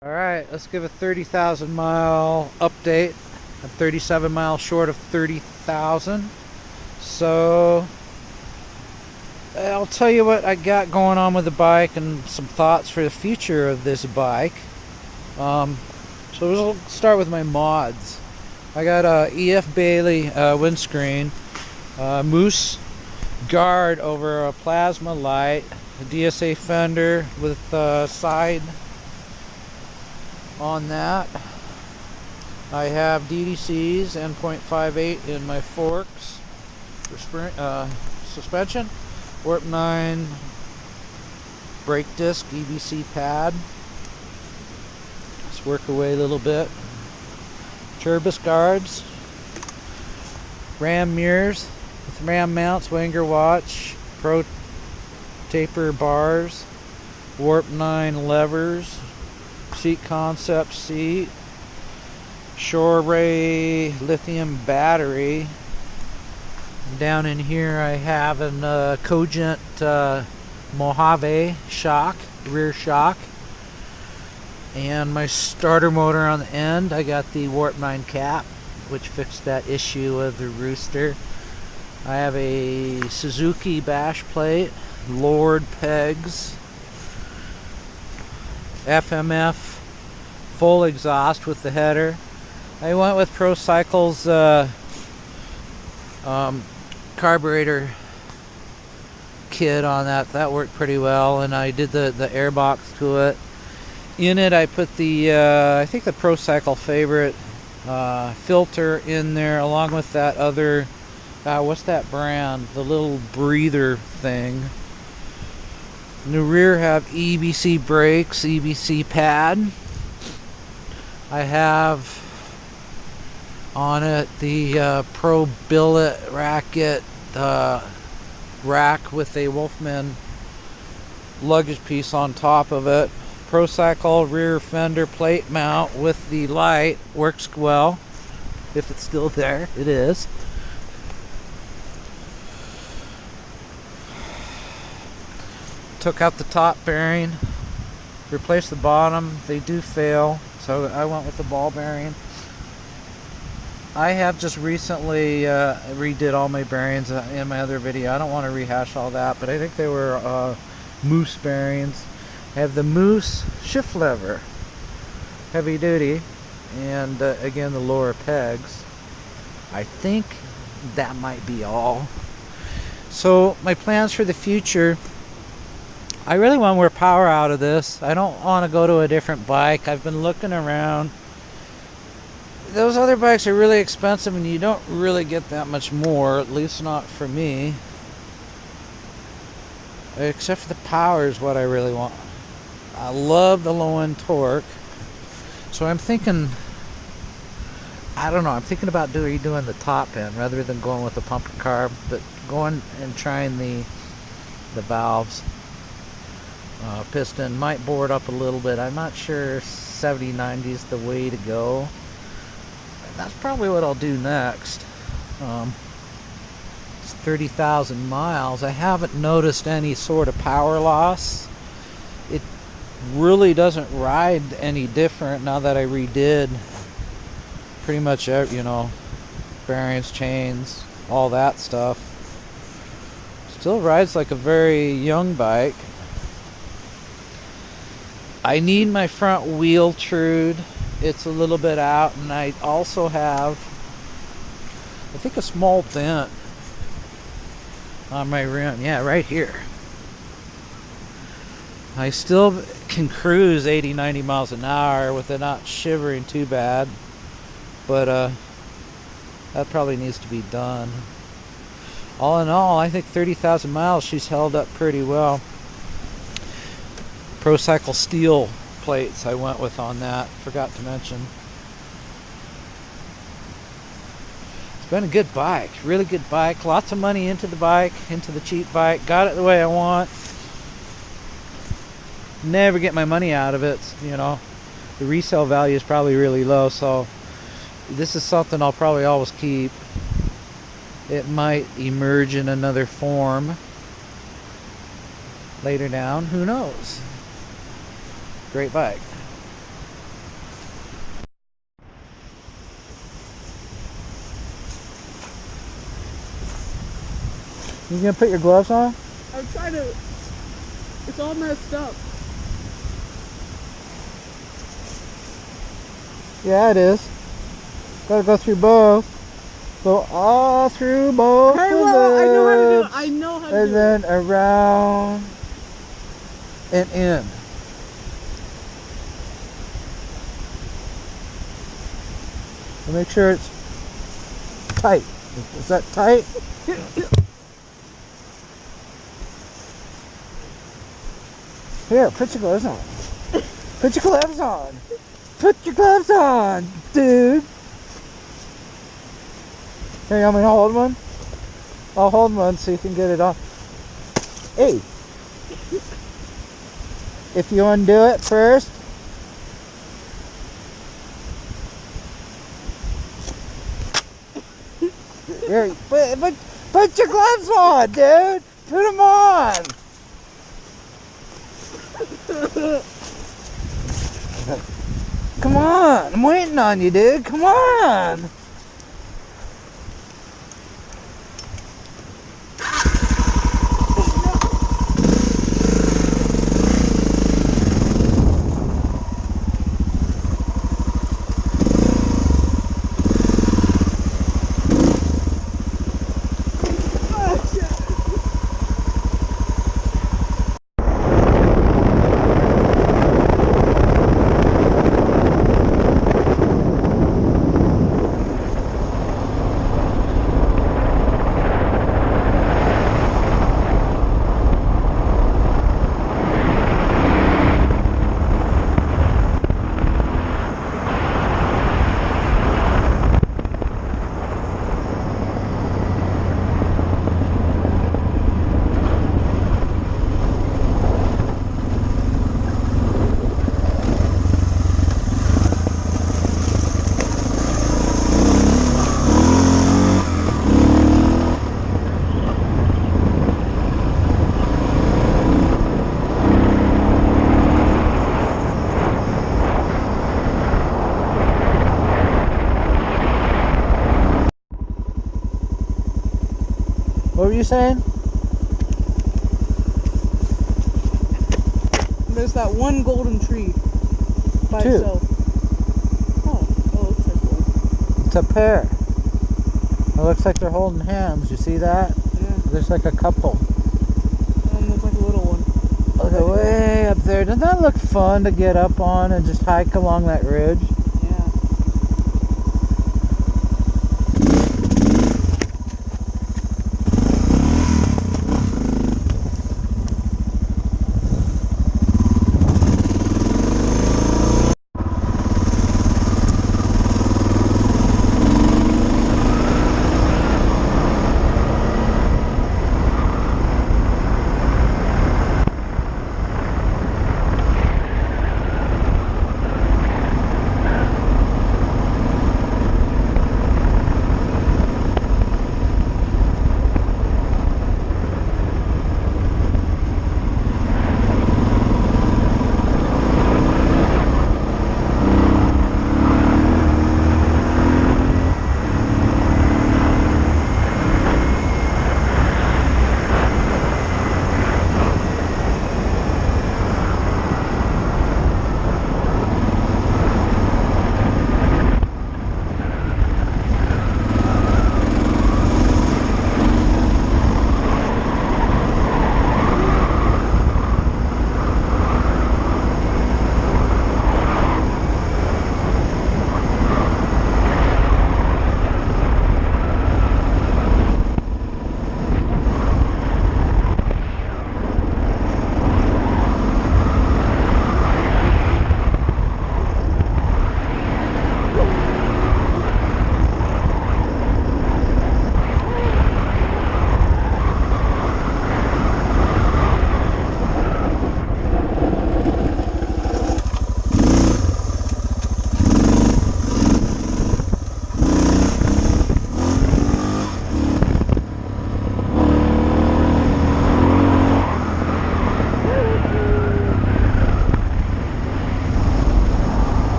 Alright, let's give a 30,000 mile update. I'm 37 miles short of 30,000. So, I'll tell you what I got going on with the bike and some thoughts for the future of this bike. So we'll start with my mods. I got a EF Bailey windscreen, moose guard over a plasma light, a DSA fender with side on that. I have DDCs and .58 in my forks for suspension. Warp 9 brake disc EBC pad. Let's work away a little bit. Turbus guards. Ram mirrors with ram mounts, Wenger watch, Pro taper bars, Warp 9 levers, seat concept seat, Shore Ray lithium battery. Down in here I have an Cogent Mojave shock, rear shock, and my starter motor on the end. I got the Warp 9 cap, which fixed that issue of the rooster. I have a Suzuki bash plate, Lord pegs, FMF full exhaust with the header. I went with Pro Cycle's carburetor kit on that. That worked pretty well, and I did the air box to it. In it I put the I think the Pro Cycle favorite filter in there, along with that other what's that brand, the little breather thing. In the rear have EBC brakes, EBC pad. I have on it the Pro Billet racket rack with a Wolfman luggage piece on top of it. Pro Cycle rear fender plate mount with the light works well. If it's still there, it is. Took out the top bearing, replaced the bottom. They do fail, so I went with the ball bearing. I have just recently redid all my bearings in my other video. I don't want to rehash all that, but I think they were Moose bearings. I have the Moose shift lever, heavy duty, and again the lower pegs. I think that might be all. So my plans for the future, I really want more power out of this. I don't want to go to a different bike. I've been looking around. Those other bikes are really expensive and you don't really get that much more, at least not for me. Except for the power is what I really want. I love the low end torque. So I'm thinking, I don't know, I'm thinking about redoing the top end rather than going with the pumper carb, but going and trying the valves. Piston might board up a little bit. I'm not sure 70-90 is the way to go. That's probably what I'll do next. It's 30,000 miles. I haven't noticed any sort of power loss. It really doesn't ride any different now that I redid pretty much every, bearings, chains, all that stuff. Still rides like a very young bike. I need my front wheel trued. It's a little bit out, and I also have, I think, a small dent on my rim. Yeah, right here. I still can cruise 80-90 miles an hour with it not shivering too bad, but that probably needs to be done. All in all, I think 30,000 miles she's held up pretty well. Pro Cycle steel plates I went with on that, forgot to mention. It's been a good bike, really good bike. Lots of money into the bike, into the cheap bike. Got it the way I want. Never get my money out of it, The resale value is probably really low, so this is something I'll probably always keep. It might emerge in another form later down, who knows? Great bike. You gonna put your gloves on? I'm trying to. It's all messed up. Yeah, it is. Gotta go through both. Go all through both. Hey, the well, I know how to do it. lips, I know how to and do then it. around and in. So make sure it's tight. Is that tight? Here, put your gloves on. Put your gloves on. Put your gloves on, dude. Here, you want me to hold one? I'll hold one so you can get it on. Hey. If you undo it first. Here, put your gloves on, dude. Put them on. Come on, I'm waiting on you, dude. Come on. What were you saying? There's that one golden tree by Two. itself. Oh, it looks like one. It's a pair. It looks like they're holding hands. You see that? Yeah. There's like a couple. And there's like a little one. Look at way up there. Doesn't that look fun to get up on and just hike along that ridge? Yeah.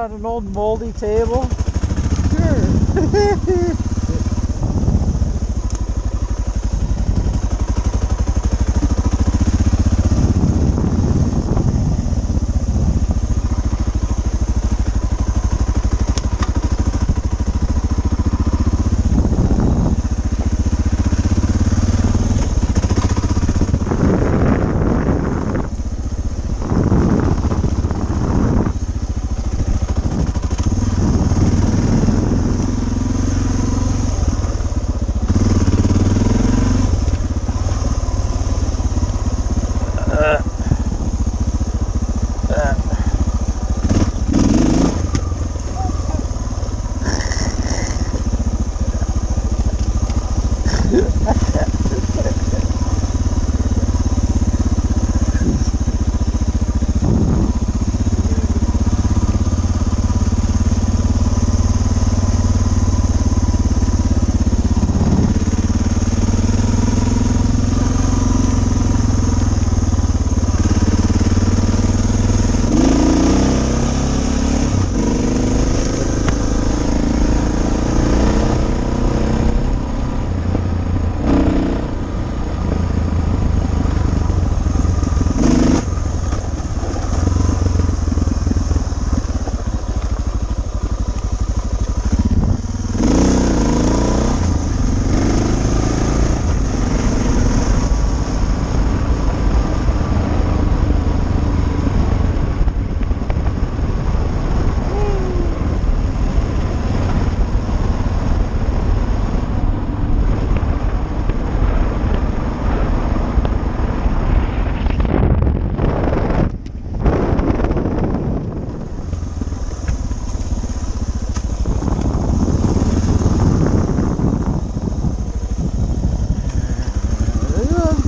on an old moldy table? Sure.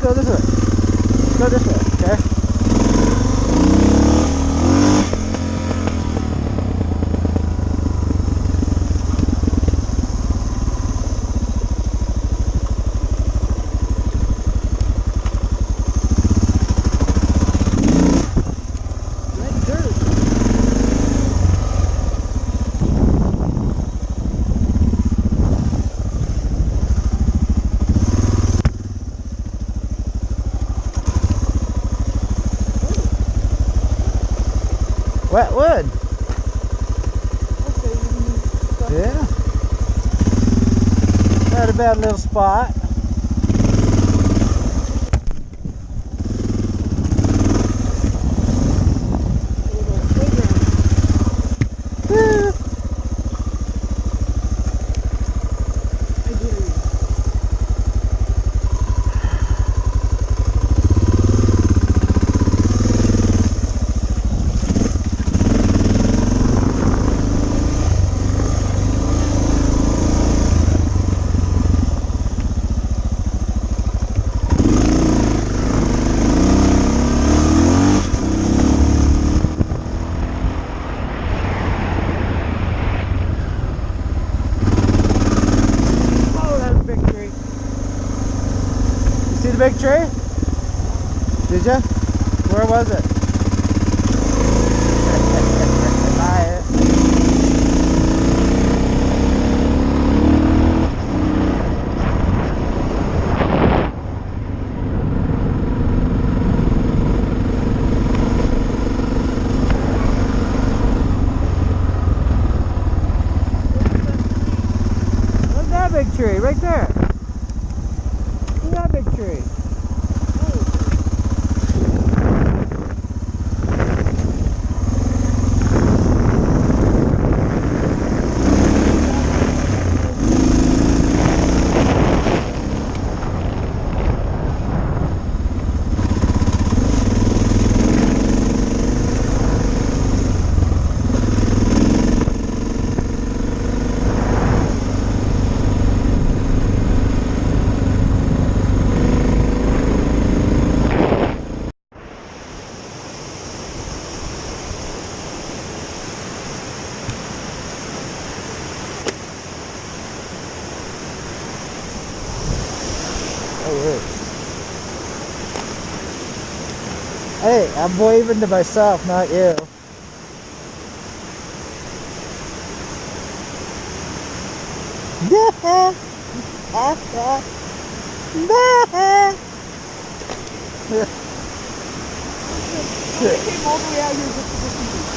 Go this way. Go this way, okay? Wet wood. Okay, Yeah. Not a bad little spot. Woo. See the big tree? Did ya? Where was it? Look at that big tree right there. Look at that big tree. Hey, I'm waving to myself, not you. I came all the way out here just to listen to you.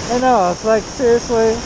I know, it's like, seriously.